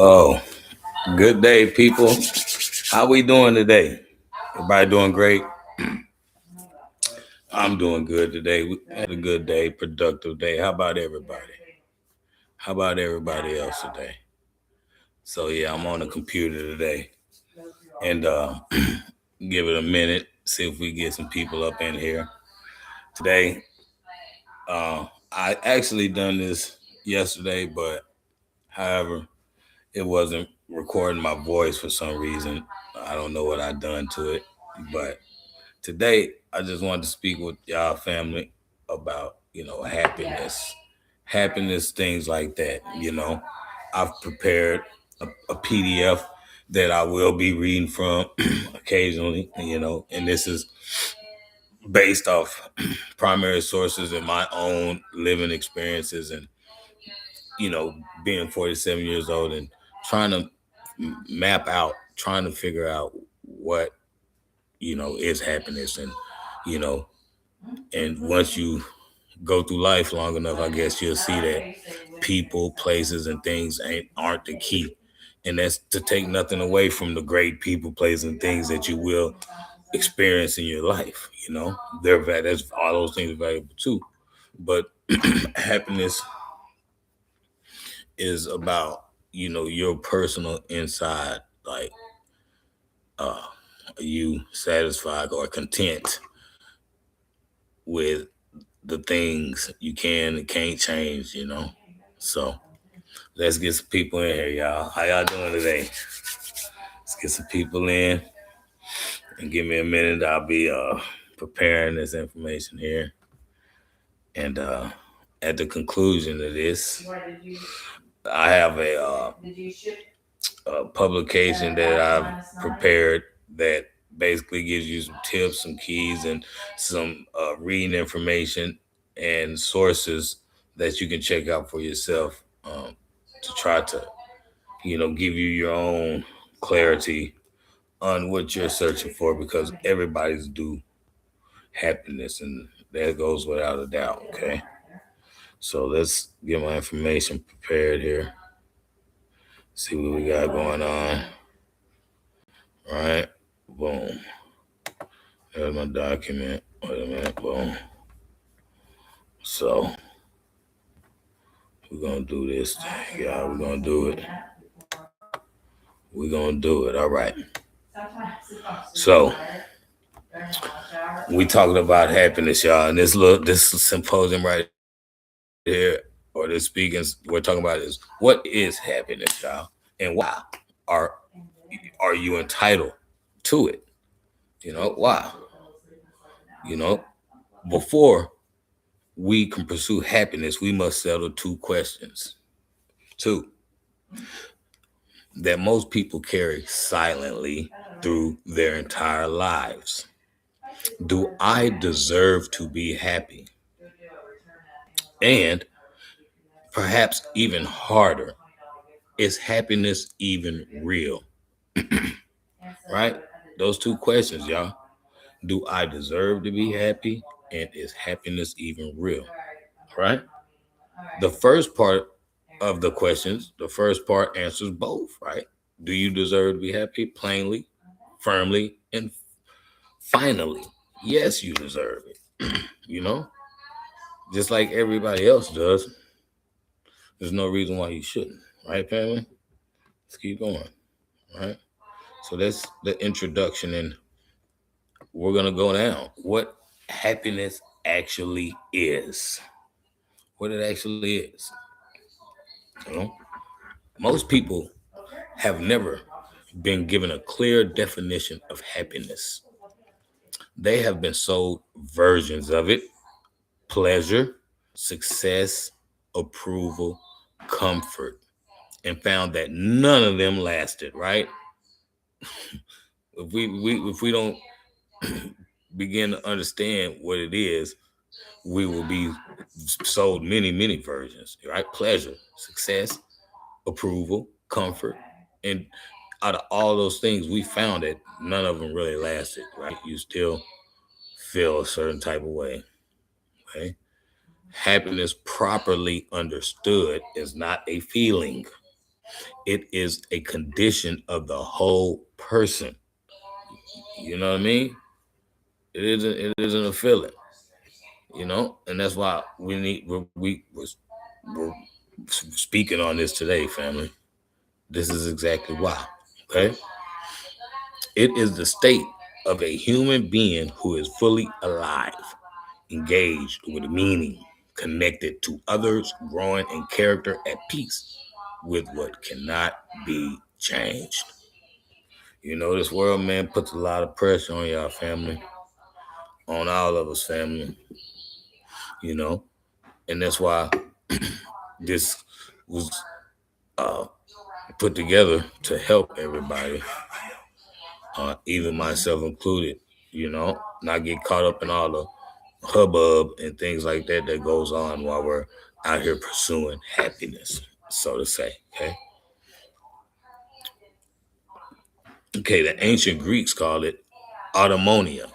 Oh, good day, people. How we doing today? Everybody doing great? I'm doing good today. We had a good day, productive day. How about everybody? How about everybody else today? So yeah, I'm on the computer today, and give it a minute, see if we get some people up in here today. I actually done this yesterday, but however, it wasn't recording my voice for some reason. I don't know what I done to it, but today, I just wanted to speak with y'all family about, happiness, things like that. I've prepared a PDF that I will be reading from occasionally, and this is based off primary sources and my own living experiences and, being 47 years old and trying to trying to figure out what, is happiness you know, and once you go through life long enough, I guess you'll see that people, places, and things aren't the key. And that's to take nothing away from the great people, places, and things that you will experience in your life. That's all those things are valuable too. But happiness is about your personal inside, like uh, are you satisfied or content with the things you can and can't change. So let's get some people in here, y'all. How y'all doing today? Let's get some people in and give me a minute. I'll be preparing this information here. And at the conclusion of this, I have a publication that I've prepared that basically gives you some tips, some keys, and some reading information and sources that you can check out for yourself to try to, give you your own clarity on what you're searching for because everybody's due happiness and that goes without a doubt. Okay. So let's get my information prepared here. See what we got going on. All right. Boom. There's my document. Wait a minute. Boom. So we're gonna do this thing, y'all. We're gonna do it. We're gonna do it. All right. So we talking about happiness, y'all. And this symposium right here, or this speaking we're talking about is what is happiness, y'all, and why are are you entitled to it? Why? You know, before we can pursue happiness, we must settle two questions. Two that most people carry silently through their entire lives. Do I deserve to be happy? And perhaps even harder, is happiness even real? Right? Those two questions, y'all. Do I deserve to be happy? And is happiness even real? Right? The first part of the questions, the first part answers both, right? Do you deserve to be happy? Plainly, firmly, and finally, yes, you deserve it. you know, just like everybody else does. There's no reason why you shouldn't, right, family? Let's keep going, right? So that's the introduction, and we're gonna go down what happiness actually is. What it actually is. You know, most people have never been given a clear definition of happiness. They have been sold versions of it: pleasure, success, approval, comfort, and found that none of them lasted, right? If we don't begin to understand what it is, we will be sold many versions, right? Pleasure, success, approval, comfort, and out of all those things, we found that none of them really lasted, right? You still feel a certain type of way. Okay. Happiness properly understood is not a feeling. It is a condition of the whole person. You know what I mean? It isn't a feeling. And that's why we're speaking on this today, family. This is exactly why. Okay, it is the state of a human being who is fully alive, engaged with meaning, connected to others, growing in character, at peace with what cannot be changed. This world, man, puts a lot of pressure on y'all, family, on all of us, family. You know, and that's why this was uh, put together to help everybody, even myself included. Not get caught up in all the hubbub and things like that that goes on while we're out here pursuing happiness, so to say. Okay, the ancient Greeks called it eudaimonia,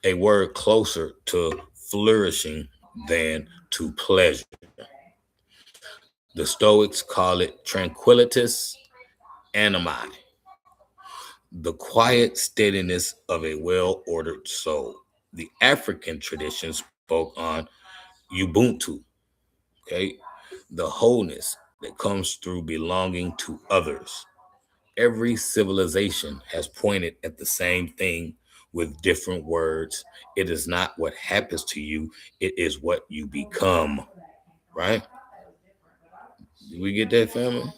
a word closer to flourishing than to pleasure. The Stoics call it tranquillitas animi, the quiet steadiness of a well-ordered soul. The African tradition spoke on Ubuntu, okay, the wholeness that comes through belonging to others. Every civilization has pointed at the same thing with different words. It is not what happens to you, it is what you become, right? Do we get that, family?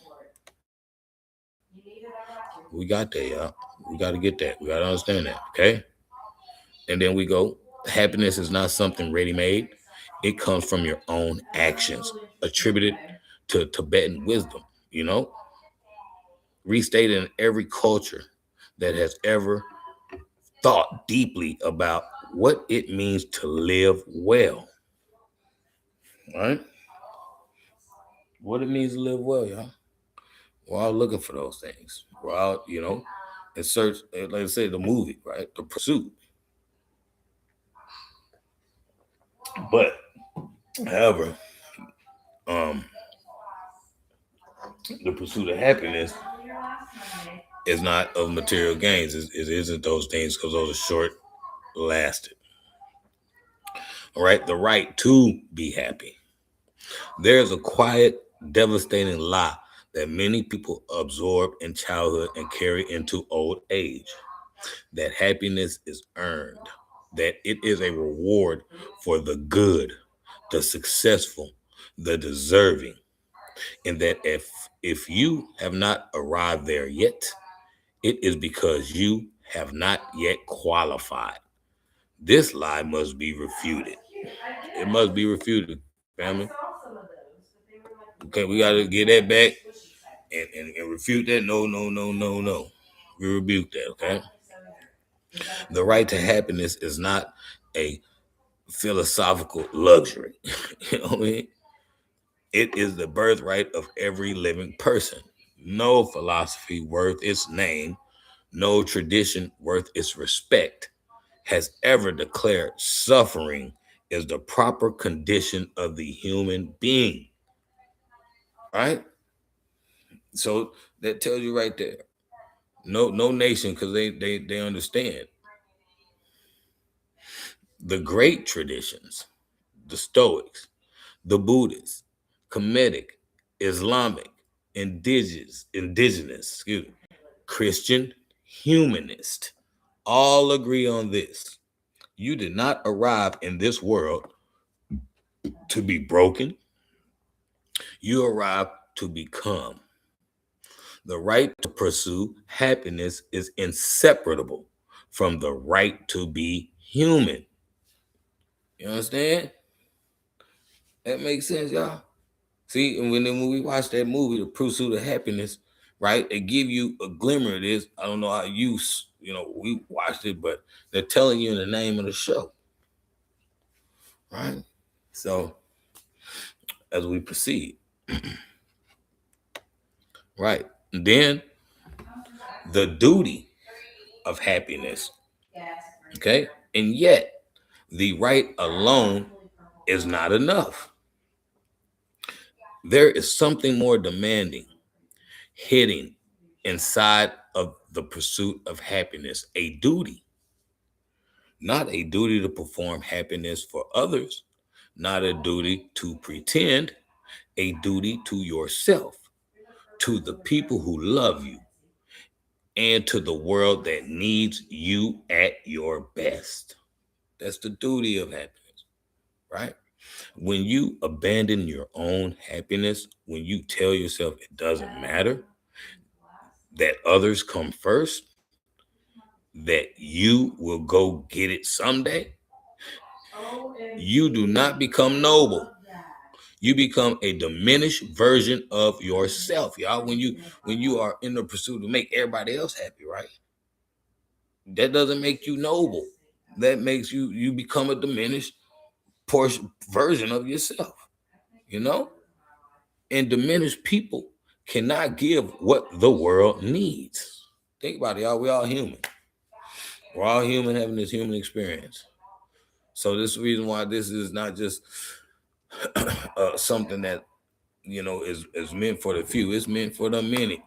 We got that, y'all. We got to get that. We got to understand that, okay? And then we go, happiness is not something ready made, it comes from your own actions, attributed to Tibetan wisdom, you know, restated in every culture that has ever thought deeply about what it means to live well, right? What it means to live well, y'all. We're all looking for those things. We're all, in search, like I said, the movie, right? The pursuit. But, however, um, the pursuit of happiness is not of material gains. It isn't those things because those are short lasting. All right, the right to be happy. There's a quiet, devastating lie that many people absorb in childhood and carry into old age, that happiness is earned, that it is a reward for the good, the successful, the deserving, and that if you have not arrived there yet, it is because you have not yet qualified. This lie must be refuted. It must be refuted, family. Okay, we got to get that back and refute that. No, no, no, no, no. We rebuke that, okay? The right to happiness is not a philosophical luxury. You know what I mean? It is the birthright of every living person. No philosophy worth its name, no tradition worth its respect has ever declared suffering is the proper condition of the human being. Right? So that tells you right there. No nation, because they understand the great traditions, the Stoics, the Buddhists, Kemetic, Islamic, indigenous, excuse me, Christian, humanist, all agree on this. You did not arrive in this world to be broken. You arrived to become. The right to pursue happiness is inseparable from the right to be human. You understand? That makes sense, y'all. See, and when we watch that movie, The Pursuit of Happiness, right? They give you a glimmer of this. I don't know how we watched it, but they're telling you the name of the show, right? So as we proceed, right? And then the duty of happiness, okay? And yet, the right alone is not enough. There is something more demanding. hidden inside of the pursuit of happiness, a duty, not a duty to perform happiness for others, not a duty to pretend, a duty to yourself, to the people who love you, and to the world that needs you at your best. That's the duty of happiness, right? When you abandon your own happiness, when you tell yourself it doesn't matter, that others come first, that you will go get it someday, you do not become noble. You become a diminished version of yourself, y'all. When you are in the pursuit to make everybody else happy, right? That doesn't make you noble. That makes you become a diminished portion version of yourself, you know? And diminished people cannot give what the world needs. Think about it, y'all. We're all human. We're all human having this human experience. So this is the reason why this is not just something that is meant for the few. It's meant for the many.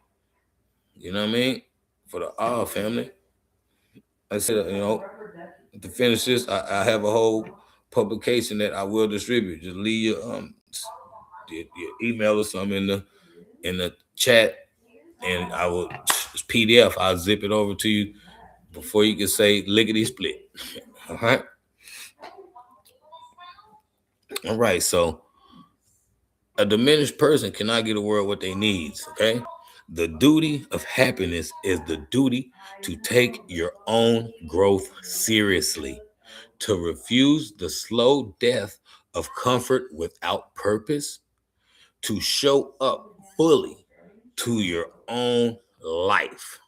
You know what I mean? For the all family. I said, to finish this, I have a whole publication that I will distribute. Just leave your email or something in the chat, and I will, it's PDF. I'll zip it over to you before you can say lickety split. All right. All right. So a diminished person cannot give the world what they needs. Okay. The duty of happiness is the duty to take your own growth seriously, to refuse the slow death of comfort without purpose, to show up fully to your own life.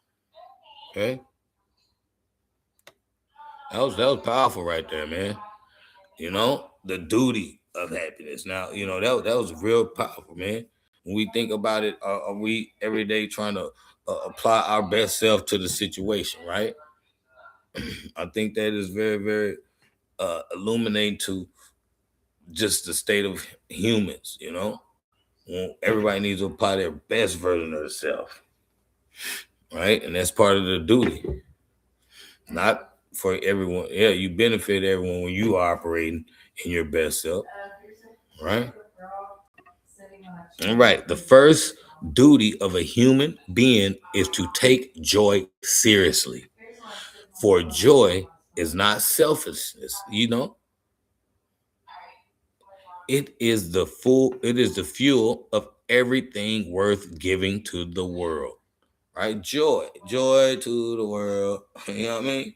Okay? That was powerful right there, man. The duty of happiness. Now, that was real powerful, man. When we think about it, are we every day trying to apply our best self to the situation, right? I think that is very, very illuminating to just the state of humans. When everybody needs to apply their best version of themselves, right? And that's part of the duty. Not for everyone. Yeah, you benefit everyone when you are operating in your best self, right? All right. The first duty of a human being is to take joy seriously. For joy is not selfishness, it is the fuel of everything worth giving to the world. Right? Joy to the world. You know what I mean?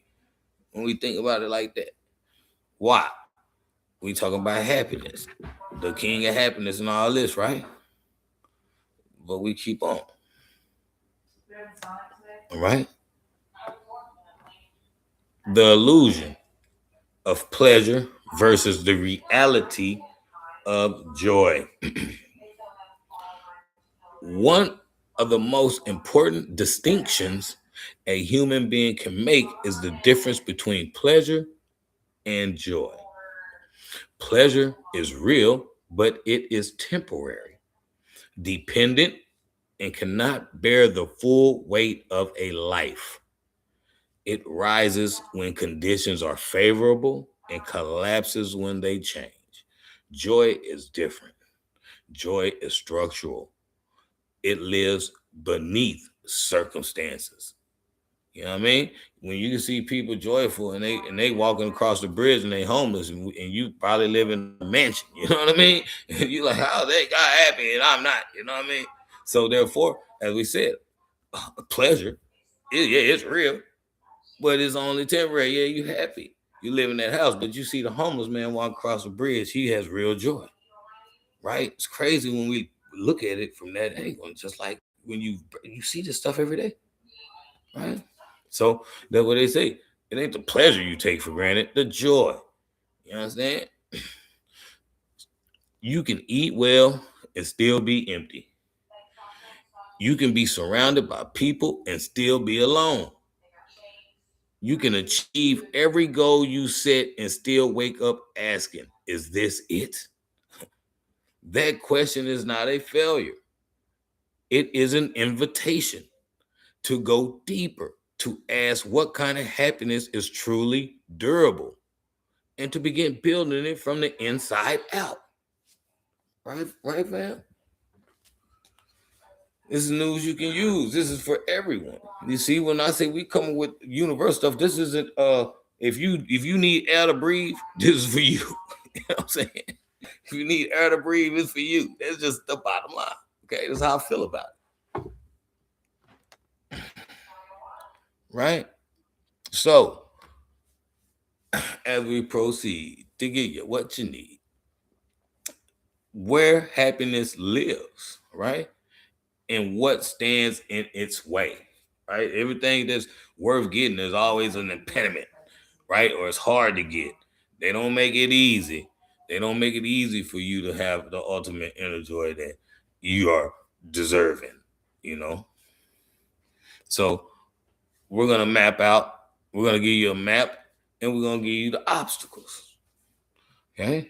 When we think about it like that. Why? We talking about happiness. The king of happiness and all this, right? But we keep on. All right? The illusion of pleasure versus the reality of joy. One of the most important distinctions a human being can make is the difference between pleasure and joy. Pleasure is real, but it is temporary, dependent, and cannot bear the full weight of a life. It rises when conditions are favorable and collapses when they change. Joy is different. Joy is structural. It lives beneath circumstances. You know what I mean? When you can see people joyful and they walking across the bridge and they homeless and you probably live in a mansion, you know what I mean? And you like, how they got happy and I'm not, you know what I mean? So therefore, as we said, pleasure, it's real, but it's only temporary. Yeah, you happy. You live in that house, but you see the homeless man walk across the bridge, he has real joy, right? It's crazy when we look at it from that angle. It's just like when you see this stuff every day, right? So that's what they say. It ain't the pleasure you take for granted, the joy. You understand? You can eat well and still be empty. You can be surrounded by people and still be alone. You can achieve every goal you set and still wake up asking, is this it? That question is not a failure. It is an invitation to go deeper, to ask what kind of happiness is truly durable, and to begin building it from the inside out. Right, fam? This is news you can use. This is for everyone. You see, when I say we coming with universal stuff, this isn't if you need air to breathe, this is for you. You know what I'm saying? If you need air to breathe, it's for you. That's just the bottom line. Okay, that's how I feel about it. Right? So as we proceed to get you what you need, where happiness lives, right? And what stands in its way, right? Everything that's worth getting is always an impediment, right? Or it's hard to get. They don't make it easy. They don't make it easy for you to have the ultimate inner joy that you are deserving, you know? So we're going to map out, we're going to give you a map, and we're going to give you the obstacles, okay?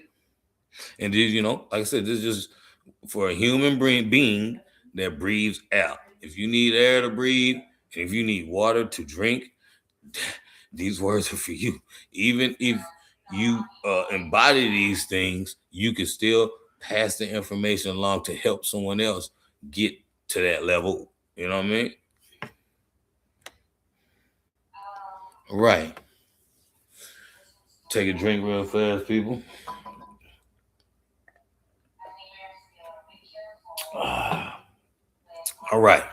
And this, like I said, this is just for a human being that breathes out. If you need air to breathe, and if you need water to drink, these words are for you. Even if you embody these things, you can still pass the information along to help someone else get to that level. You know what I mean? Right. Take a drink real fast, people. All right.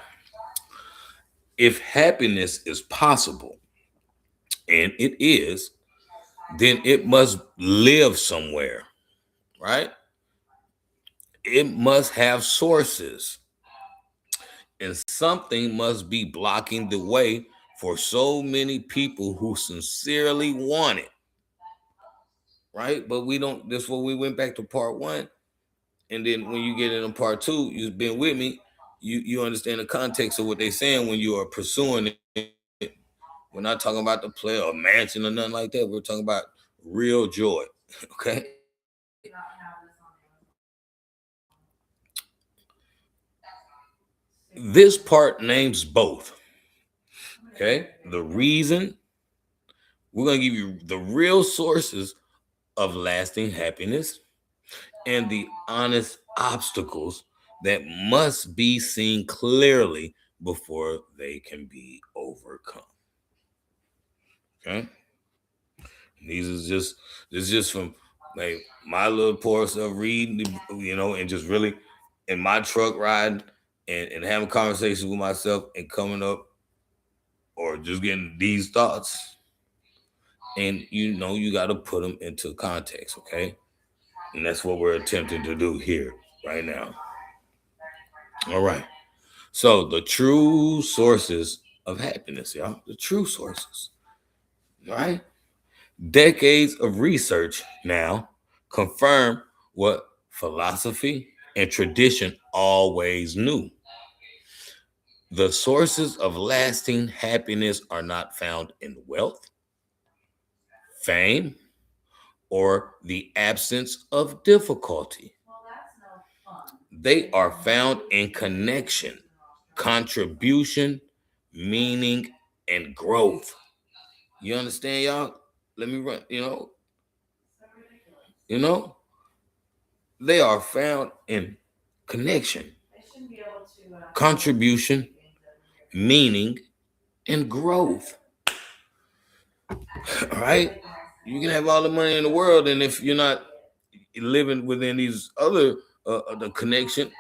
If happiness is possible, and it is, then it must live somewhere, right? It must have sources, and something must be blocking the way for so many people who sincerely want it, right? But we don't. That's what we went back to part one, and then when you get into part two, you've been with me. You understand the context of what they're saying when you are pursuing it. We're not talking about the play or mansion or nothing like that. We're talking about real joy. Okay. This part names both. Okay. The reason, we're going to give you the real sources of lasting happiness and the honest obstacles that must be seen clearly before they can be overcome. Okay. These is just this is just from like my little portion of reading, and just really in my truck riding and having conversations with myself and coming up or just getting these thoughts. And you got to put them into context, okay? And that's what we're attempting to do here right now. All right. So the true sources of happiness, y'all, the true sources, right? Decades of research now confirm what philosophy and tradition always knew. The sources of lasting happiness are not found in wealth, fame, or the absence of difficulty. They are found in connection, contribution, meaning, and growth. You understand, y'all? Let me run, you know, they are found in connection, contribution, meaning, and growth. All right? You can have all the money in the world, and if you're not living within these other the connection,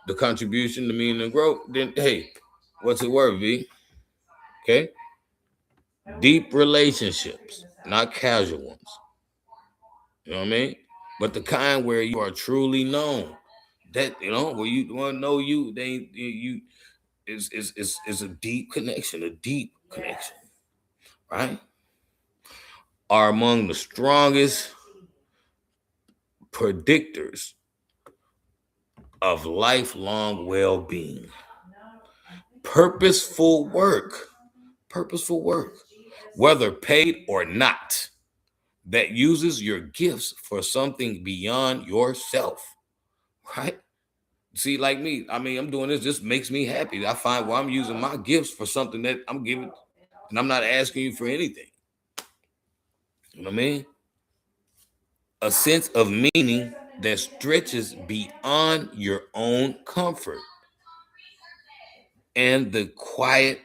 the contribution, the meaning, and growth, then hey, what's it worth, V? Okay? Deep relationships, not casual ones. You know what I mean? But the kind where you are truly known. That where you want to know you, they you is a deep connection, right? Are among the strongest predictors of lifelong well-being. Purposeful work, purposeful work, whether paid or not, that uses your gifts for something beyond yourself, right? See, like me, I mean, I'm doing this. This makes me happy. I find where I'm using my gifts for something that I'm giving, and I'm not asking you for anything. You know what I mean? A sense of meaning that stretches beyond your own comfort and the quiet,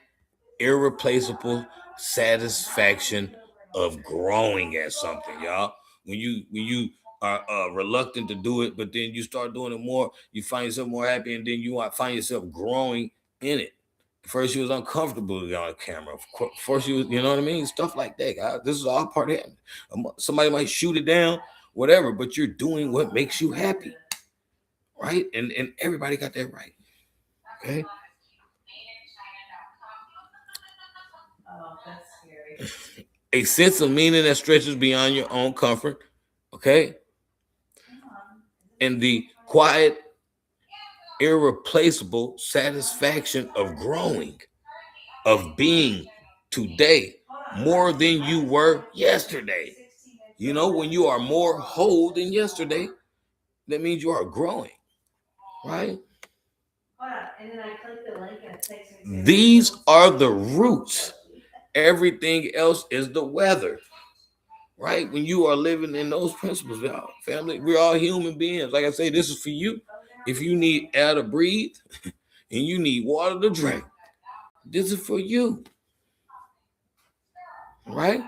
irreplaceable satisfaction of growing at something, y'all. When you are reluctant to do it, but then you start doing it more, you find yourself more happy, and then you find yourself growing in it. First, you was uncomfortable to be on camera. First, you was, you know what I mean? Stuff like that, guys. This is all part of it. Somebody might shoot it down, whatever, but you're doing what makes you happy, right? And everybody got that right. Okay. A sense of meaning that stretches beyond your own comfort. Okay. And the quiet, irreplaceable satisfaction of growing, of being today more than you were yesterday. You know, when you are more whole than yesterday, that means you are growing, right? These are the roots. Everything else is the weather, right? When you are living in those principles, y'all, family, we're all human beings. Like I say, this is for you. If you need air to breathe and you need water to drink, this is for you, right?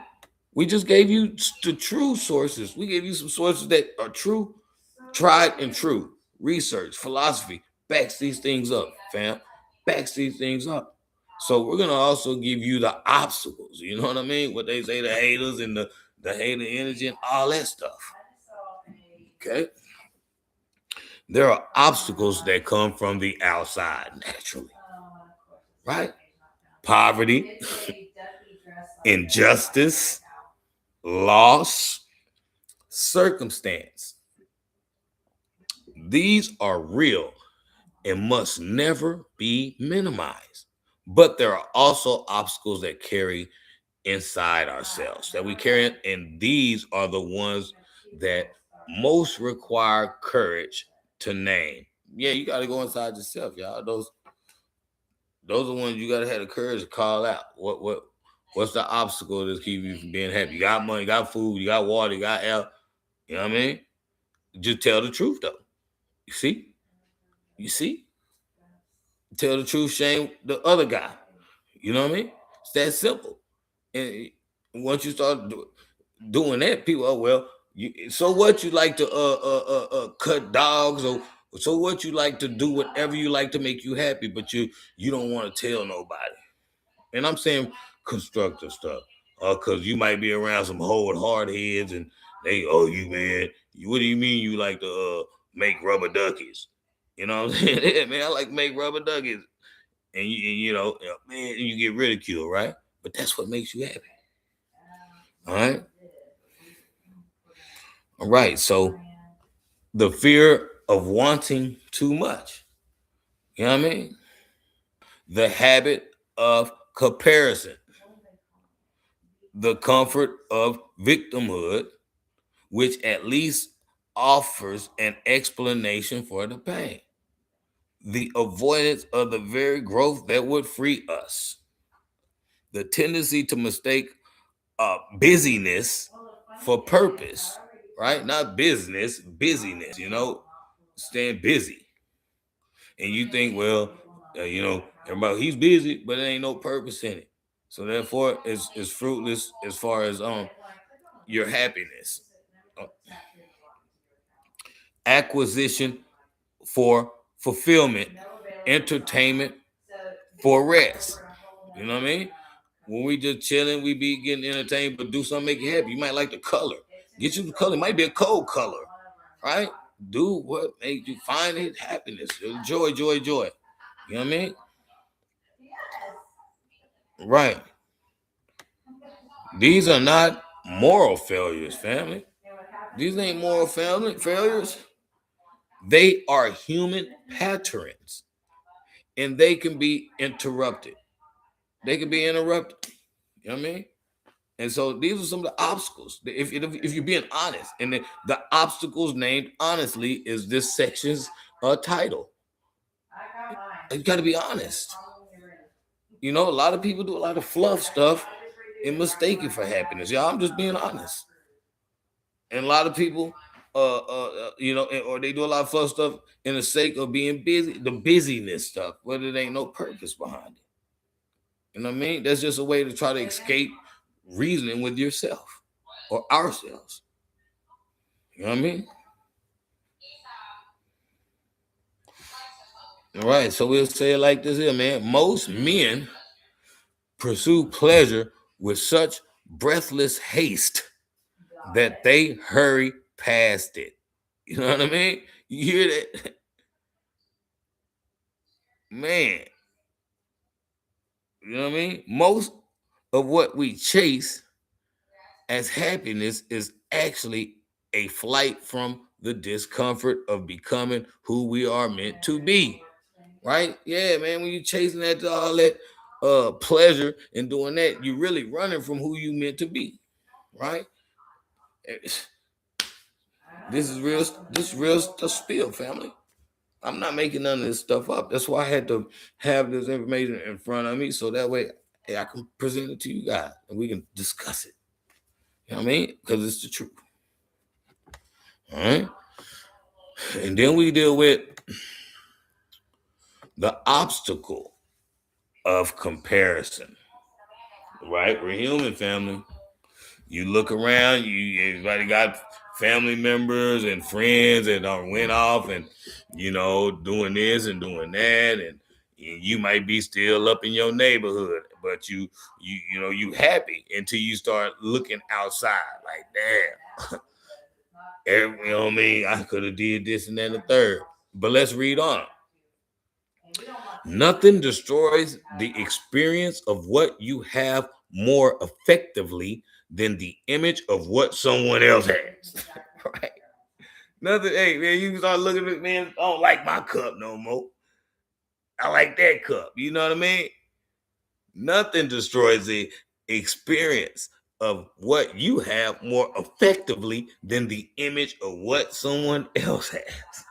We just gave you the true sources. We gave you some sources that are true, tried and true. Research, philosophy backs these things up, fam. Backs these things up. So we're gonna also give you the obstacles. You know what I mean? What they say, the haters and the hater energy and all that stuff. Okay. There are obstacles that come from the outside naturally, right? Poverty, injustice, loss, circumstance. These are real and must never be minimized. But there are also obstacles that carry inside ourselves that we carry, and these are the ones that most require courage to name. Yeah, you got to go inside yourself, y'all. Those are the ones you got to have the courage to call out. What's the obstacle that's keeping you from being happy? You got money, you got food, you got water, you got air. You know what I mean? Just tell the truth though. You see? You see? Tell the truth, shame the other guy. You know what I mean? It's that simple. And once you start doing that, people, oh well, so what you like to cut dogs, or so what you like to do whatever you like to make you happy, but you don't want to tell nobody. And I'm saying constructive stuff, because you might be around some hard heads, and they, oh, you man, what do you mean you like to make rubber duckies? You know what I'm saying? Yeah, man, I like to make rubber duckies, and you know, man, you get ridiculed, right? But that's what makes you happy. All right. All right. So the fear of wanting too much. You know what I mean? The habit of comparison. The comfort of victimhood, which at least offers an explanation for the pain. The avoidance of the very growth that would free us. The tendency to mistake busyness for purpose, right? Not business, busyness, you know, staying busy. And you think, well, you know, everybody, he's busy, but there ain't no purpose in it. So therefore, it's fruitless as far as your happiness. Uh, Acquisition for fulfillment, entertainment for rest. You know what I mean? When we just chilling, we be getting entertained, but do something make you happy. You might like the color. Get you the color. It might be a cold color, right? Do what makes you find it happiness, joy, joy, joy. You know what I mean? Right. These are not moral failures, family. These ain't moral failures. They are human patterns, and they can be interrupted. They can be interrupted. You know what I mean? And so these are some of the obstacles. If you're being honest, and the obstacles named honestly is this section's title. You got to be honest. You know, a lot of people do a lot of fluff stuff and mistake it for happiness. Y'all, I'm just being honest. And a lot of people, you know, or they do a lot of fluff stuff in the sake of being busy, the busyness stuff, but it ain't no purpose behind it. You know what I mean? That's just a way to try to escape reasoning with yourself or ourselves. You know what I mean? All right, so we'll say it like this here, man. Most men pursue pleasure with such breathless haste that they hurry past it. You know what I mean? You hear that? Man, you know what I mean? Most of what we chase as happiness is actually a flight from the discomfort of becoming who we are meant to be. Right? Yeah, man. When you're chasing that all that pleasure and doing that, you're really running from who you meant to be. Right? This is real. This is real stuff. Spill, family. I'm not making none of this stuff up. That's why I had to have this information in front of me so that way hey, I can present it to you guys and we can discuss it. You know what I mean? Because it's the truth. All right. And then we deal with the obstacle of comparison. Right? We're human, family. You look around, everybody got family members and friends that went off and doing this and doing that, and you might be still up in your neighborhood, but you happy until you start looking outside like damn. You know what I mean? I could have did this and that and the third. But let's read on. Nothing destroys the experience of what you have more effectively than the image of what someone else has. Right? Nothing, hey man, you can start looking at man, I don't like my cup no more. I like that cup. You know what I mean? Nothing destroys the experience of what you have more effectively than the image of what someone else has.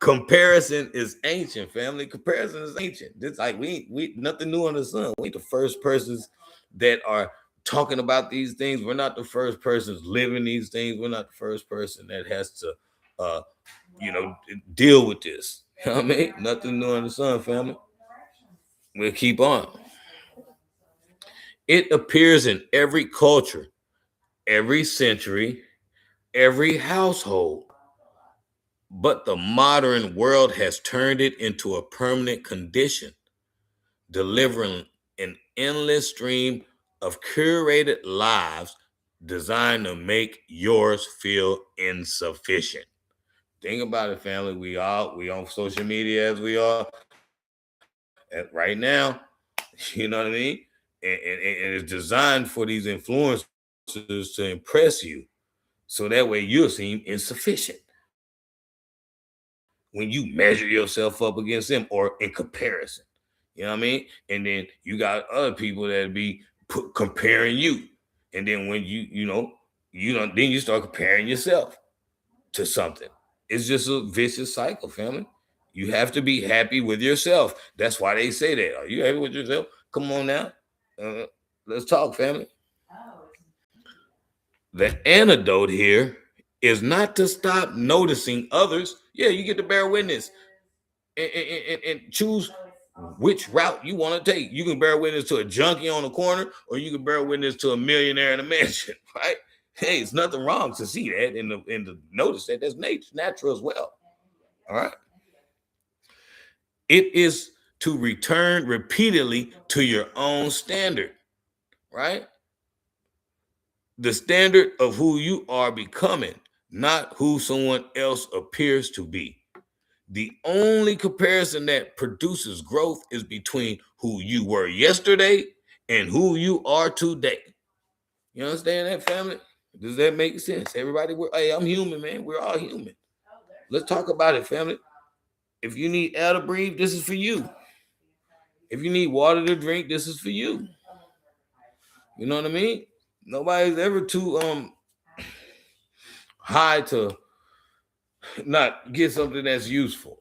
Comparison is ancient, family. Comparison is ancient. It's like we nothing new under the sun. We ain't the first persons that are talking about these things. We're not the first persons living these things. We're not the first person that has to deal with this. You know what I mean? Nothing new under the sun, family. We'll keep on. It appears in every culture, every century, every household. But the modern world has turned it into a permanent condition, delivering an endless stream of curated lives designed to make yours feel insufficient. Think about it, family. We on social media as we are right now. You know what I mean? And it's designed for these influencers to impress you, so that way you'll seem insufficient when you measure yourself up against them or in comparison. You know what I mean? And then you got other people that be comparing you. And then when then you start comparing yourself to something. It's just a vicious cycle, family. You have to be happy with yourself. That's why they say that. Are you happy with yourself? Come on now. Let's talk, family. The antidote here is not to stop noticing others. Yeah, you get to bear witness and choose which route you want to take. You can bear witness to a junkie on the corner, or you can bear witness to a millionaire in a mansion, right? Hey, it's nothing wrong to see that and to notice that. That's natural as well. All right. It is to return repeatedly to your own standard, right? The standard of who you are becoming, not who someone else appears to be. The only comparison that produces growth is between who you were yesterday and who you are today. You understand that, family? Does that make sense? Everybody, hey, I'm human, man. We're all human. Let's talk about it, family. If you need air to breathe, this is for you. If you need water to drink, this is for you. You know what I mean? Nobody's ever too high to not get something that's useful.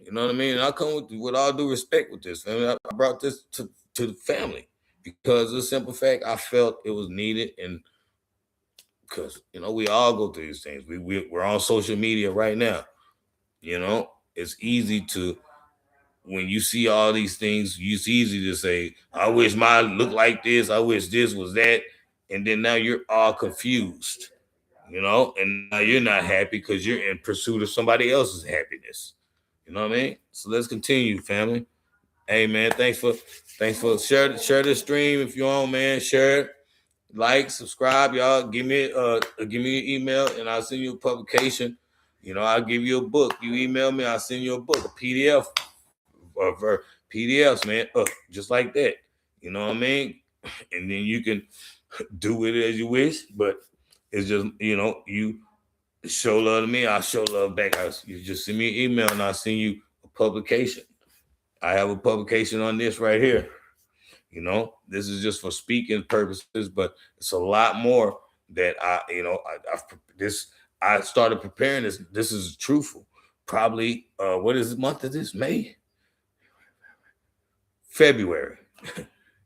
You know what I mean? And I come with all due respect with this, family. I brought this to the family because of the simple fact I felt it was needed, and because we all go through these things. We're on social media right now. It's easy to, when you see all these things, it's easy to say, I wish mine looked like this, I wish this was that, and then now you're all confused, and now you're not happy because you're in pursuit of somebody else's happiness. You know what I mean? So let's continue, family. Hey man, thanks for share this stream if you're on, man. Share it, like, subscribe, y'all. Give me an email and I'll send you a publication. I'll give you a book. You email me, I'll send you a book, a PDF of PDFs, man. Just like that. You know what I mean? And then you can do with it as you wish, but it's just, you show love to me, I'll show love back. You just send me an email and I'll send you a publication. I have a publication on this right here. This is just for speaking purposes, but it's a lot more that I started preparing this. This is truthful. Probably, what is the month of this? May? February.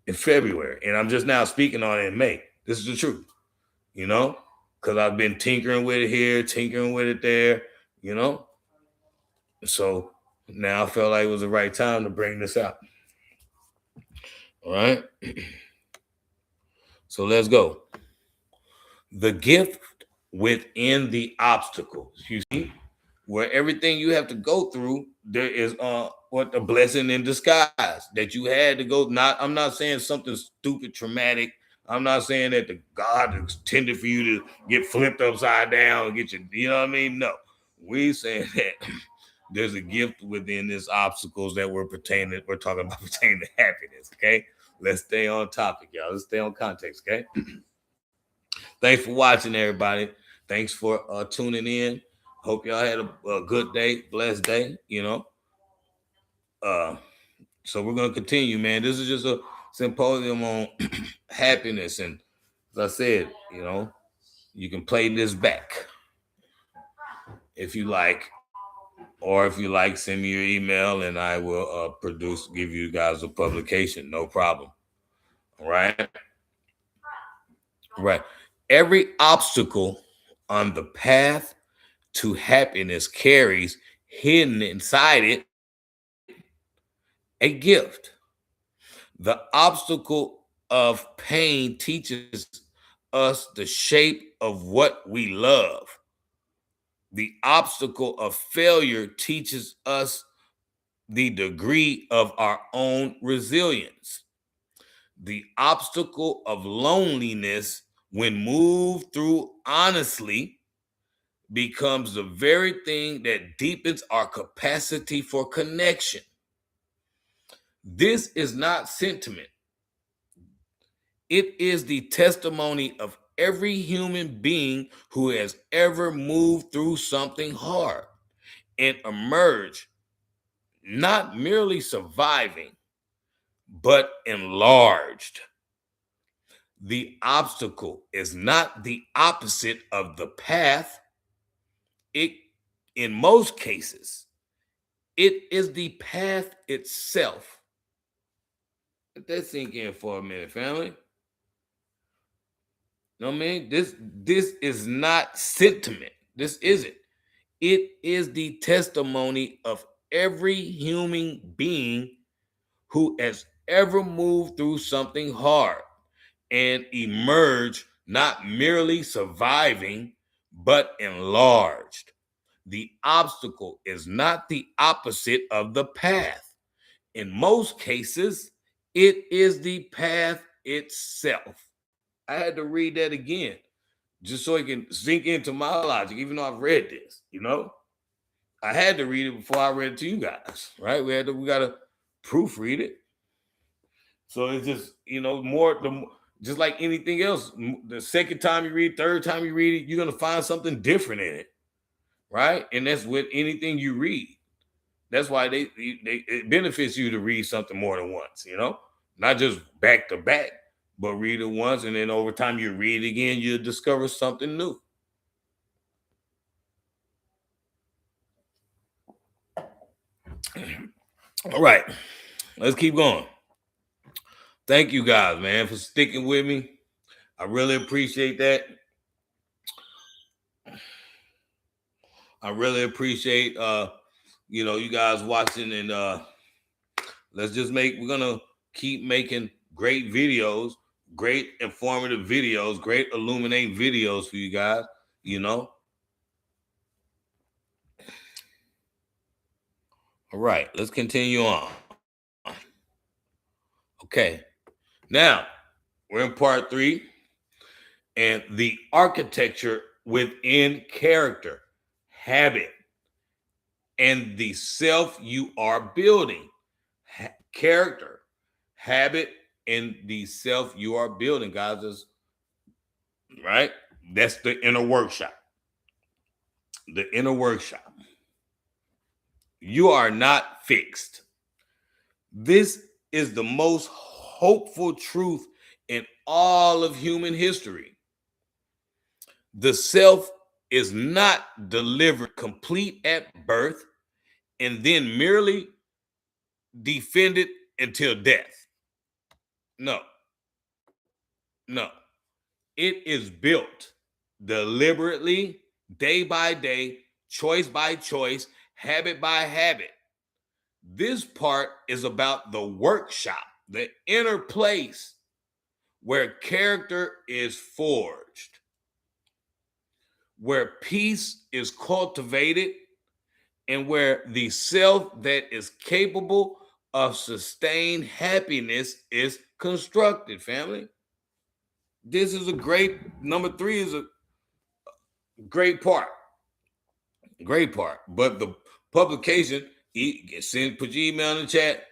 In February. And I'm just now speaking on it in May. This is the truth, because I've been tinkering with it here, tinkering with it there, So now I felt like it was the right time to bring this out. All right. So let's go. The gift within the obstacles. You see, where everything you have to go through, there is what a blessing in disguise that you had to go. I'm not saying something stupid, traumatic. I'm not saying that the God intended for you to get flipped upside down and get you know what I mean? No. We saying that there's a gift within this obstacles that we're talking about pertaining to happiness. Okay. Let's stay on topic, y'all. Let's stay on context, okay? Thanks for watching, everybody. Thanks for tuning in. Hope y'all had a good day, blessed day, So we're going to continue, man. This is just a symposium on happiness. And as I said, you can play this back if you like. Or if you like, send me your email and I will give you guys a publication. No problem. All right? Right. Every obstacle on the path to happiness carries hidden inside it a gift. The obstacle of pain teaches us the shape of what we love. The obstacle of failure teaches us the degree of our own resilience. The obstacle of loneliness, when moved through honestly, becomes the very thing that deepens our capacity for connection. This is not sentiment. It is the testimony of every human being who has ever moved through something hard and emerged, not merely surviving, but enlarged. The obstacle is not the opposite of the path. In most cases, it is the path itself. Let that sink in for a minute, family. You know what I mean? This is not sentiment. This isn't. It is the testimony of every human being who has ever moved through something hard and emerged, not merely surviving, but enlarged. The obstacle is not the opposite of the path. In most cases, it is the path itself. I had to read that again just so it can sink into my logic, even though I've read this, I had to read it before I read it to you guys, right? We got to proofread it. So it's just, just like anything else, the second time you read, third time you read it, you're going to find something different in it, right? And that's with anything you read. That's why it benefits you to read something more than once, not just back to back, but read it once. And then over time you read it again, you'll discover something new. All right, let's keep going. Thank you guys, man, for sticking with me. I really appreciate that. I really appreciate you guys watching, and we're gonna keep making great videos, great informative videos, great illuminating videos for you guys, you know. All right, let's continue on. Okay. Now, we're in part 3, and the architecture within character, habit, and the self you are building. Character, habit, and the self you are building, guys. Is right. That's the inner workshop. The inner workshop. You are not fixed. This is the most hopeful truth in all of human history. The self is not delivered complete at birth and then merely defended until death. No, no. It is built deliberately, day by day, choice by choice, habit by habit. This part is about the workshop, the inner place where character is forged, where peace is cultivated, and where the self that is capable of sustained happiness is constructed, family. This is a great, number 3 is a great part. Great part. But the publication, put your email in the chat.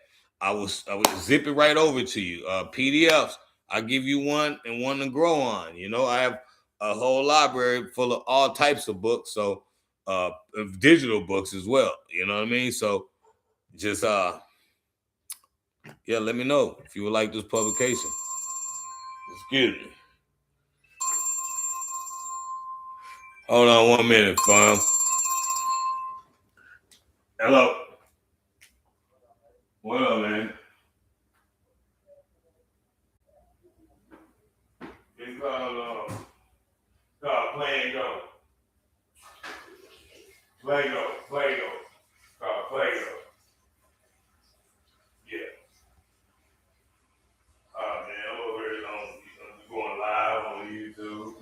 I will zip it right over to you. PDFs. I'll give you one and one to grow on. I have a whole library full of all types of books. So of digital books as well. You know what I mean? So just let me know if you would like this publication. Excuse me. Hold on 1 minute, fam. Hello. What up, man? It's called Play-Doh. Play-Doh. Called Play-Doh. Yeah. Oh, man, I'm over here going live on YouTube.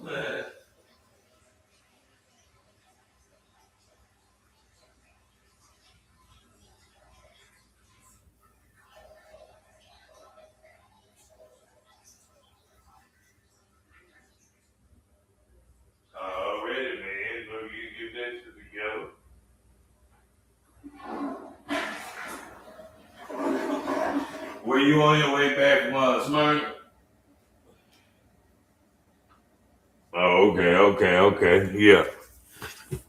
Already, man. Look, you get that shit together. Were you on your way back from Smyrna? Oh, okay. Yeah.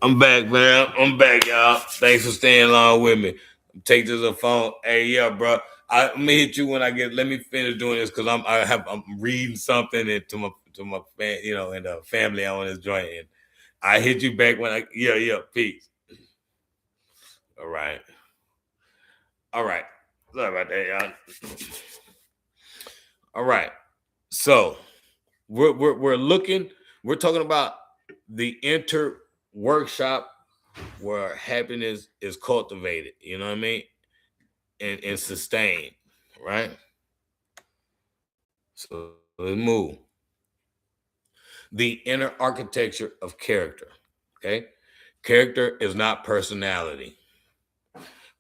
I'm back, man. I'm back, y'all. Thanks for staying along with me. Take this a phone. Hey, yeah, bro. I'm gonna hit you when I get. Let me finish doing this because I'm reading something and to my and the family on this joint. And I hit you back when peace. All right. Sorry about that, y'all. All right. So we're looking. We're talking about the inter workshop where happiness is cultivated. You know what I mean? And sustained. Right. So let's move. The inner architecture of character. Okay. Character is not personality.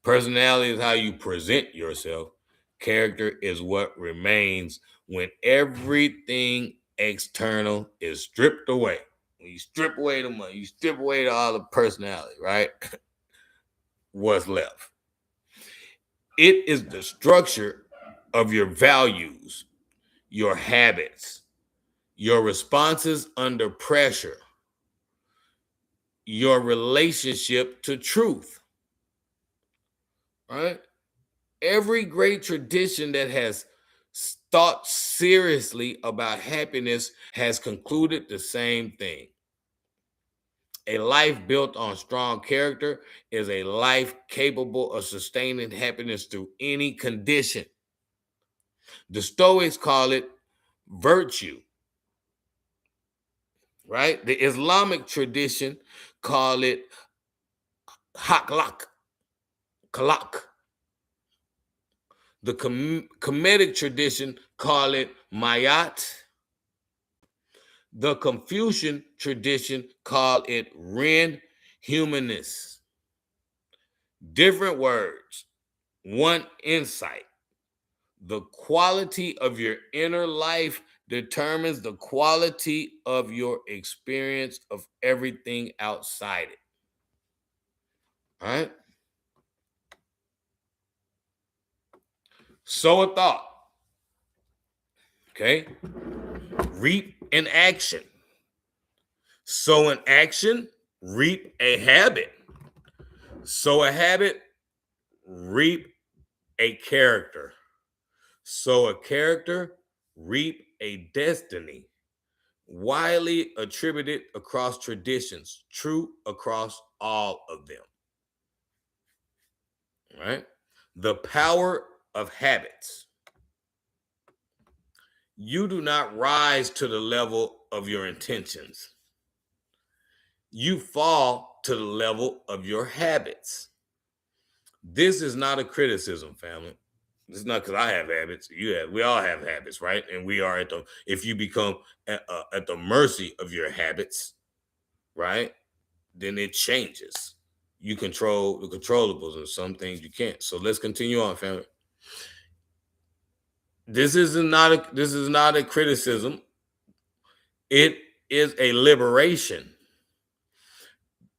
Personality is how you present yourself. Character is what remains when everything external is stripped away. When you strip away the money, you strip away all the personality, right? What's left? It is the structure of your values, your habits, your responses under pressure, your relationship to truth, right? Every great tradition that has thought seriously about happiness has concluded the same thing. A life built on strong character is a life capable of sustaining happiness through any condition. The Stoics call it virtue, right? The Islamic tradition call it haklak, kalak. The Kemetic tradition call it mayat. The Confucian tradition call it ren humanist. Different words, one insight. The quality of your inner life determines the quality of your experience of everything outside it. All right? Sow a thought. Okay? Reap an action. Sow an action, reap a habit. Sow a habit, reap a character. Sow a character, reap a destiny. Widely attributed across traditions, true across all of them. Right? The power of habits. You do not rise to the level of your intentions. You fall to the level of your habits. This is not a criticism, family. It's not because I have habits. We all have habits, right? And we are if you become at the mercy of your habits, right? Then it changes. You control the controllables, and some things you can't. So let's continue on, family. This is not a criticism. It is a liberation.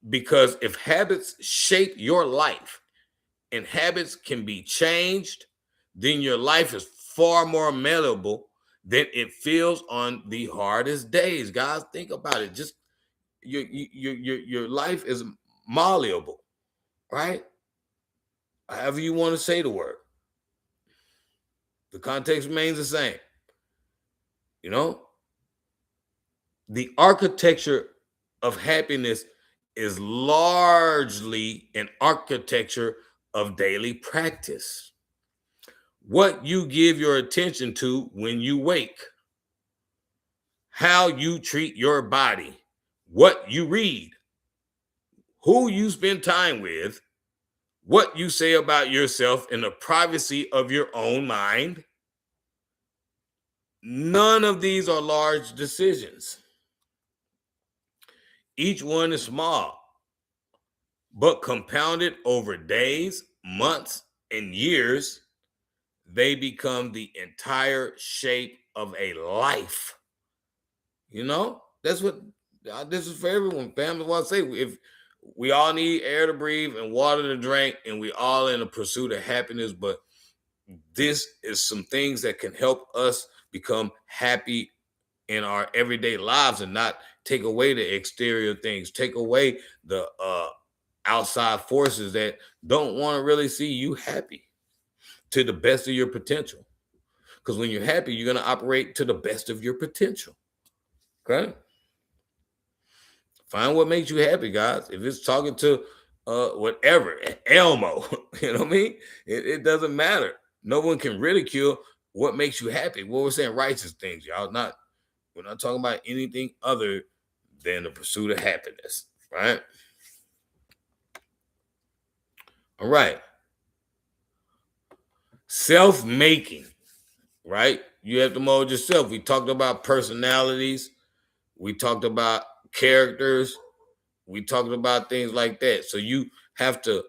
Because if habits shape your life and habits can be changed, then your life is far more malleable than it feels on the hardest days. Guys, think about it. Just your life is malleable, right? However you want to say the word. The context remains the same. You know, the architecture of happiness is largely an architecture of daily practice. What you give your attention to when you wake, how you treat your body, what you read, who you spend time with, what you say about yourself in the privacy of your own mind. None of these are large decisions. Each one is small, but compounded over days, months, and years, they become the entire shape of a life. You know, that's what this is for everyone. Family, what I say, if we all need air to breathe and water to drink, and we all in a pursuit of happiness, but this is some things that can help us become happy in our everyday lives and not take away the exterior things, take away the outside forces that don't want to really see you happy to the best of your potential. Because when you're happy, you're going to operate to the best of your potential. Okay? Find what makes you happy, guys. If it's talking to whatever, Elmo, you know what I mean? It doesn't matter. No one can ridicule what makes you happy. What we're saying, righteous things, y'all. We're not talking about anything other than the pursuit of happiness, right? All right. Self-making, right? You have to mold yourself. We talked about personalities. We talked about characters. We talked about things like that. So you have to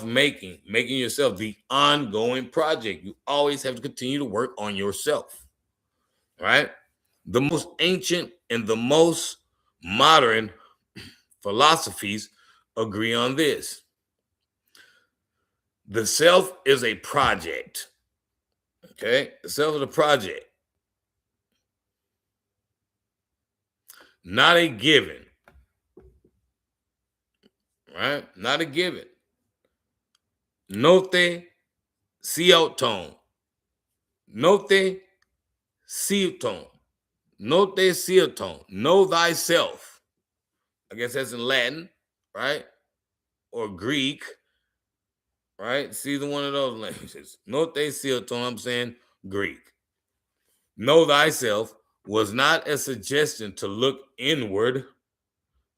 making yourself the ongoing project. You always have to continue to work on yourself, right? The most ancient and the most modern philosophies agree on this. The self is a project. Okay? The self is a project, not a given. Right? Not a given. Note sioton. Note sioton. Note sioton. Know thyself. I guess that's in Latin, right? Or Greek, right? It's either one of those languages. Note silton, I'm saying Greek. Know thyself was not a suggestion to look inward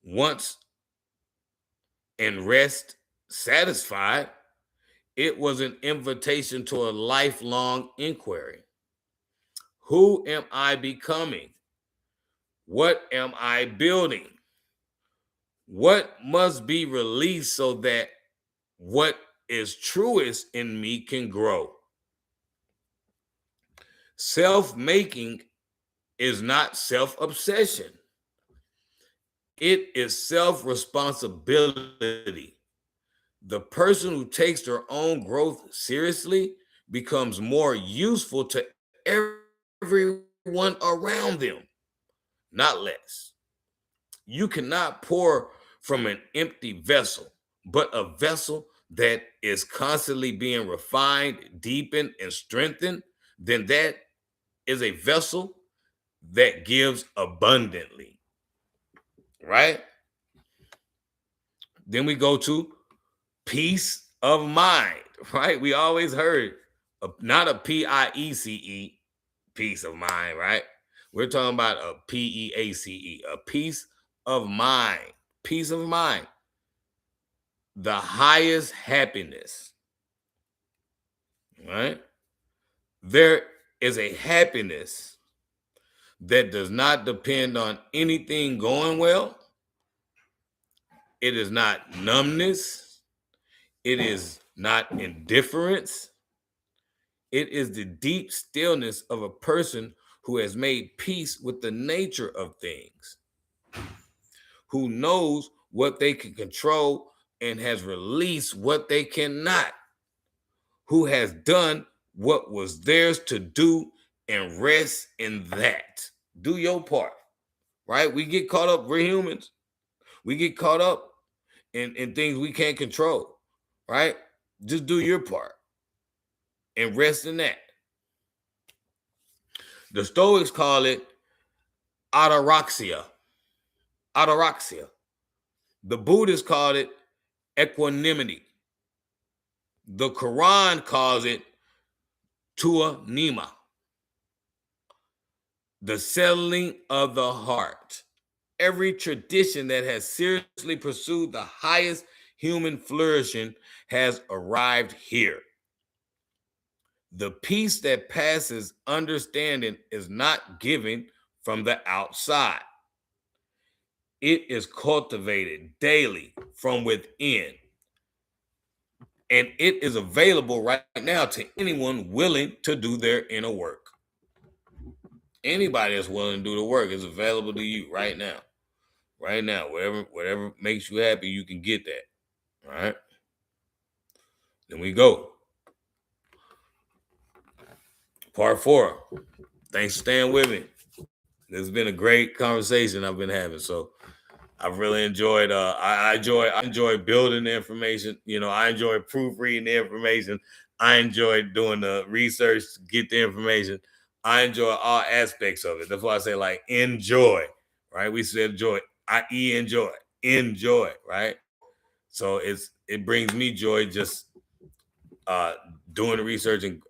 once and rest satisfied. It was an invitation to a lifelong inquiry. Who am I becoming? What am I building? What must be released so that what is truest in me can grow? Self-making is not self-obsession. It is self-responsibility. The person who takes their own growth seriously becomes more useful to everyone around them, not less. You cannot pour from an empty vessel, but a vessel that is constantly being refined, deepened, and strengthened, then that is a vessel that gives abundantly, right? Then we go to peace of mind, right? We always heard not a Piece, peace of mind, right? We're talking about a Peace, a peace of mind, peace of mind, the highest happiness, right? There is a happiness that does not depend on anything going well. It is not numbness. It is not indifference. It is the deep stillness of a person who has made peace with the nature of things, who knows what they can control and has released what they cannot, who has done what was theirs to do and rest in that. Do your part, right? We get caught up, we're humans. We get caught up in things we can't control, right? Just do your part and rest in that. The Stoics call it ataraxia. Ataraxia. The Buddhists call it equanimity. The Quran calls it tua nima, the settling of the heart. Every tradition that has seriously pursued the highest human flourishing has arrived here. The peace that passes understanding is not given from the outside. It is cultivated daily from within. And it is available right now to anyone willing to do their inner work. Anybody that's willing to do the work is available to you right now. Right now, whatever makes you happy, you can get that. All right. Then we go. Part 4. Thanks for staying with me. This has been a great conversation I've been having. So I've really enjoyed. I enjoy building the information. You know, I enjoy proofreading the information. I enjoy doing the research to get the information. I enjoy all aspects of it. That's why I say like enjoy, right? We said joy. Enjoy, right? So it brings me joy just doing the research and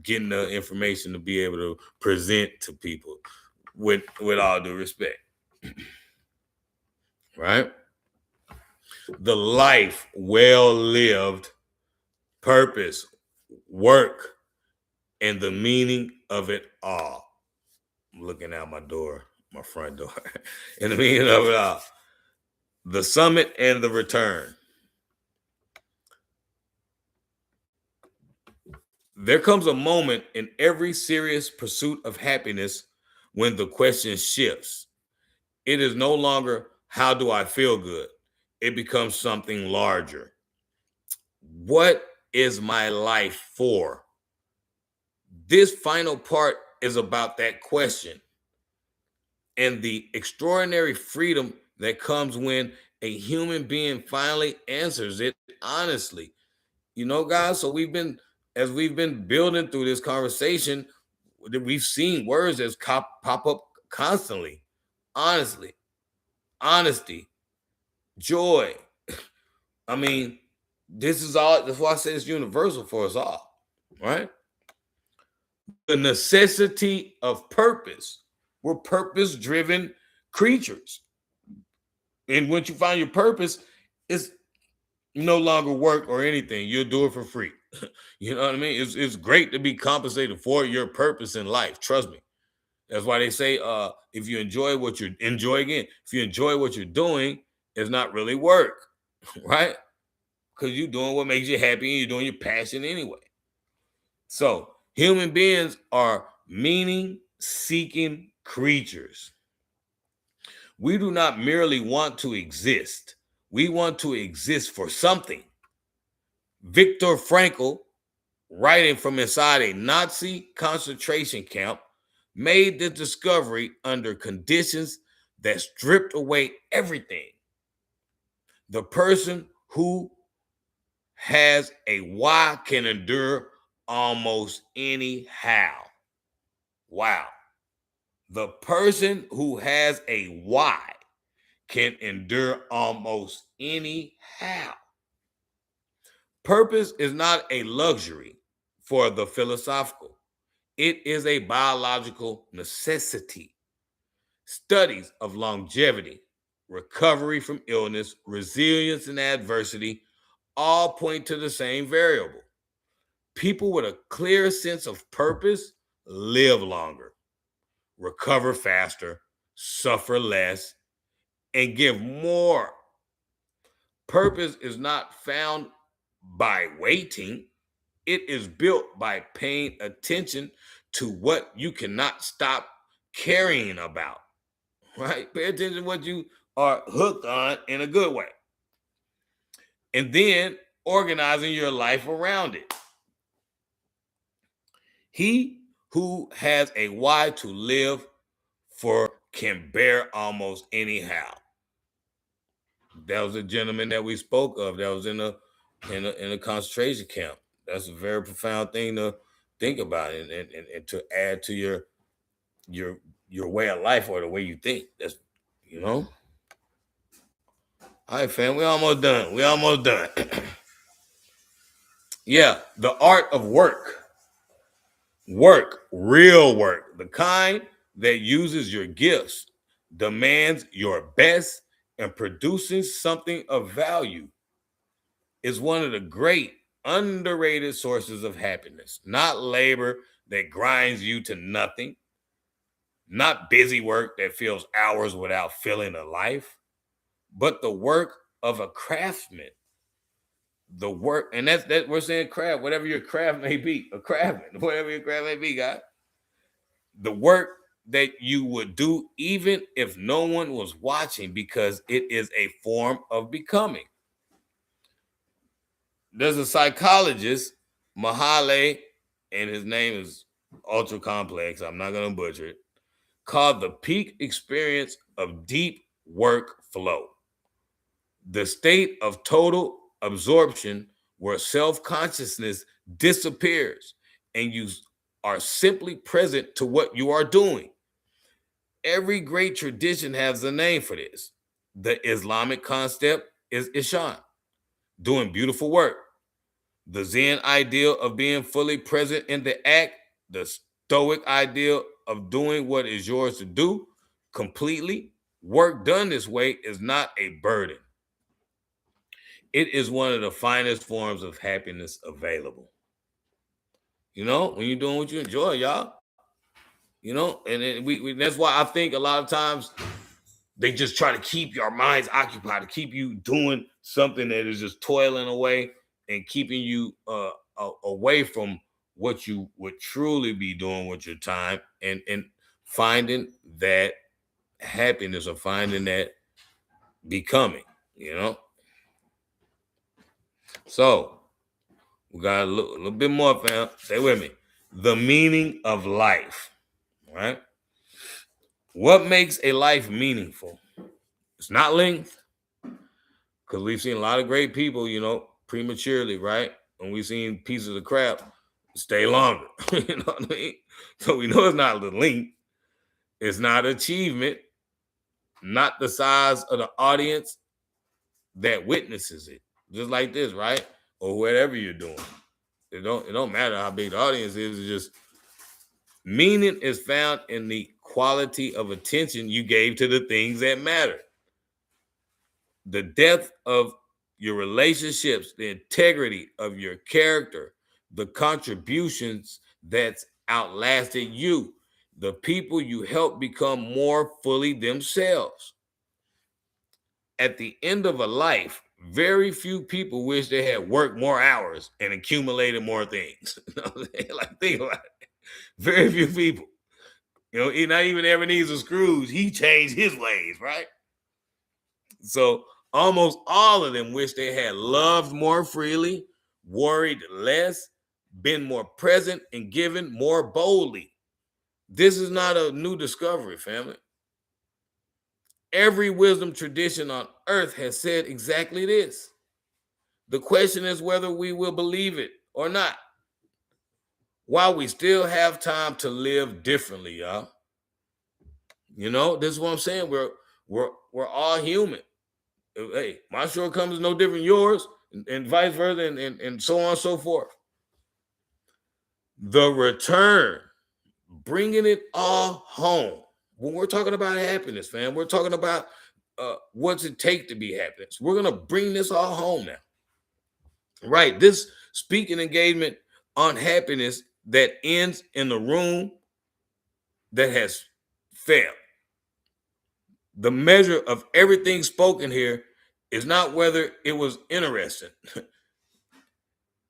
getting the information to be able to present to people with all due respect. Right? The life well lived, purpose, work, and the meaning of it all. I'm looking out my door, my front door, and the meaning of it all. The summit and the return. There comes a moment in every serious pursuit of happiness when the question shifts. It is no longer, how do I feel good? It becomes something larger. What is my life for? This final part is about that question and the extraordinary freedom that comes when a human being finally answers it honestly. You know, guys, so as we've been building through this conversation, we've seen words that pop up constantly. Honestly, honesty, joy. I mean, this is all. That's why I say it's universal for us all, right? The necessity of purpose. We're purpose-driven creatures, and once you find your purpose, it's no longer work or anything. You'll do it for free. You know what I mean? It's great to be compensated for your purpose in life. Trust me. That's why they say, if you enjoy what you're if you enjoy what you're doing, it's not really work, right? Because you're doing what makes you happy and you're doing your passion anyway. So human beings are meaning-seeking creatures. We do not merely want to exist. We want to exist for something. Viktor Frankl, writing from inside a Nazi concentration camp, made the discovery under conditions that stripped away everything. The person who has a why can endure almost anyhow. Wow. The person who has a why can endure almost anyhow. Purpose is not a luxury for the philosophical. It is a biological necessity. Studies of longevity, recovery from illness, resilience in adversity all point to the same variable. People with a clear sense of purpose live longer, recover faster, suffer less, and give more. Purpose is not found by waiting, it is built by paying attention to what you cannot stop caring about. Right? Pay attention to what you are hooked on in a good way. And then organizing your life around it. He who has a why to live for can bear almost anyhow. That was a gentleman that we spoke of that was in a concentration camp. That's a very profound thing to think about and to add to your way of life or the way you think. That's, you know. All right, fam, we almost done. We almost done. Yeah, the art of work. Work, real work, the kind that uses your gifts, demands your best, and produces something of value is one of the great underrated sources of happiness. Not labor that grinds you to nothing, not busy work that fills hours without feeling a life, but the work of a craftsman. The work, and that's that we're saying craft, whatever your craft may be, a craftsman, whatever your craft may be, guys. The work that you would do even if no one was watching, because it is a form of becoming. There's a psychologist, Mahale, and his name is ultra complex. I'm not going to butcher it. Called the peak experience of deep work flow. The state of total absorption where self-consciousness disappears and you are simply present to what you are doing. Every great tradition has a name for this. The Islamic concept is Ishan, doing beautiful work. The Zen ideal of being fully present in the act, the Stoic ideal of doing what is yours to do completely. Work done this way is not a burden. It is one of the finest forms of happiness available. You know, when you're doing what you enjoy, y'all. You know, and we that's why I think a lot of times they just try to keep your minds occupied, to keep you doing something that is just toiling away and keeping you away from what you would truly be doing with your time, and finding that happiness or finding that becoming, you know. So we got a little bit more, fam. Stay with me. The meaning of life, right? What makes a life meaningful? It's not length, because we've seen a lot of great people, you know, prematurely, right? And we've seen pieces of crap stay longer. You know what I mean? So we know it's not the length, it's not achievement, not the size of the audience, that witnesses it. Just like this, right? Or whatever you're doing. It don't matter how big the audience is. It's just meaning is found in the quality of attention you gave to the things that matter. The depth of your relationships, the integrity of your character, the contributions that's outlasted you, the people you help become more fully themselves. At the end of a life, very few people wish they had worked more hours and accumulated more things. Like, think about it. Very few people. Not even Ebenezer Scrooge, he changed his ways, right? So almost all of them wish they had loved more freely, worried less, been more present, and given more boldly. This is not a new discovery, family. Every wisdom tradition on earth has said exactly this. The question is whether we will believe it or not. While we still have time to live differently, y'all. This is what I'm saying. We're all human. Hey, my shortcomings are no different than yours, and vice versa, and so on and so forth. The return, bringing it all home. When we're talking about happiness, fam, we're talking about what's it take to be happiness. We're gonna bring this all home now, right? This speaking engagement on happiness that ends in the room that has failed. The measure of everything spoken here is not whether it was interesting.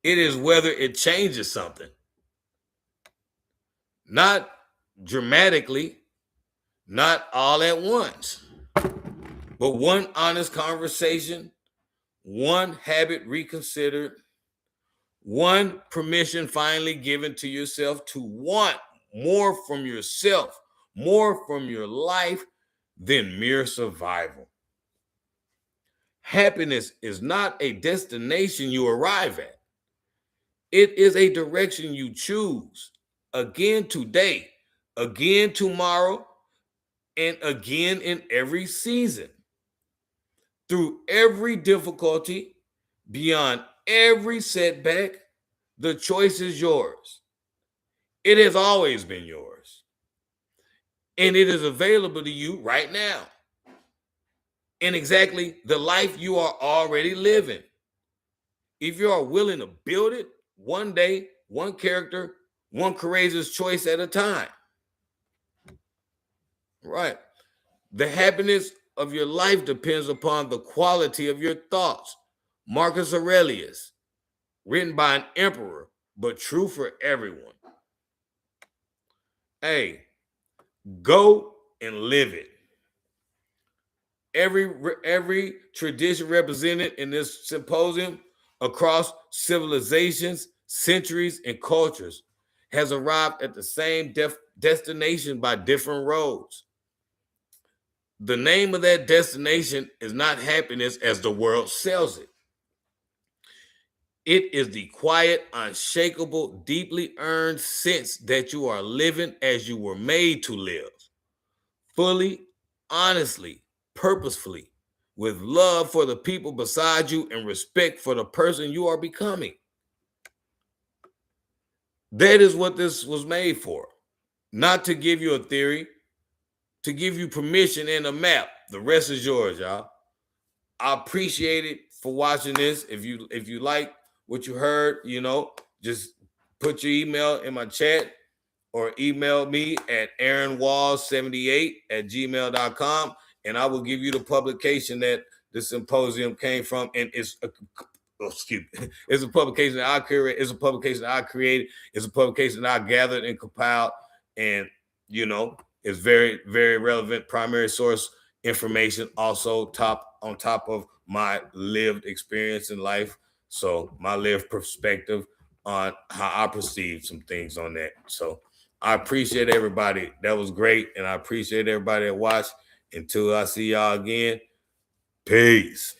It is whether it changes something. Not dramatically, not all at once, but one honest conversation, one habit reconsidered, one permission finally given to yourself to want more from yourself, more from your life than mere survival. Happiness is not a destination you arrive at. It is a direction you choose. Again today, again tomorrow, and again in every season. Through every difficulty, beyond every setback, the choice is yours. It has always been yours. And it is available to you right now. In exactly the life you are already living. If you are willing to build it one day, one character, one courageous choice at a time. Right. The happiness of your life depends upon the quality of your thoughts. Marcus Aurelius, written by an emperor, but true for everyone. Hey, go and live it. Every tradition represented in this symposium across civilizations, centuries, and cultures has arrived at the same destination by different roads. The name of that destination is not happiness as the world sells it. It is the quiet, unshakable, deeply earned sense that you are living as you were made to live. Fully, honestly, purposefully, with love for the people beside you and respect for the person you are becoming. That is what this was made for. Not to give you a theory, to give you permission and a map. The rest is yours, y'all. I appreciate it for watching this. If you like what you heard, just put your email in my chat or email me at aaronwalls78@gmail.com, and I will give you the publication that the symposium came from. And it's a publication that I created. It's a publication that I created. It's a publication that I gathered and compiled, and it's very, very relevant primary source information. Also, on top of my lived experience in life, so my lived perspective on how I perceive some things on that. So I appreciate everybody. That was great. And I appreciate everybody that watched. Until I see y'all again, peace.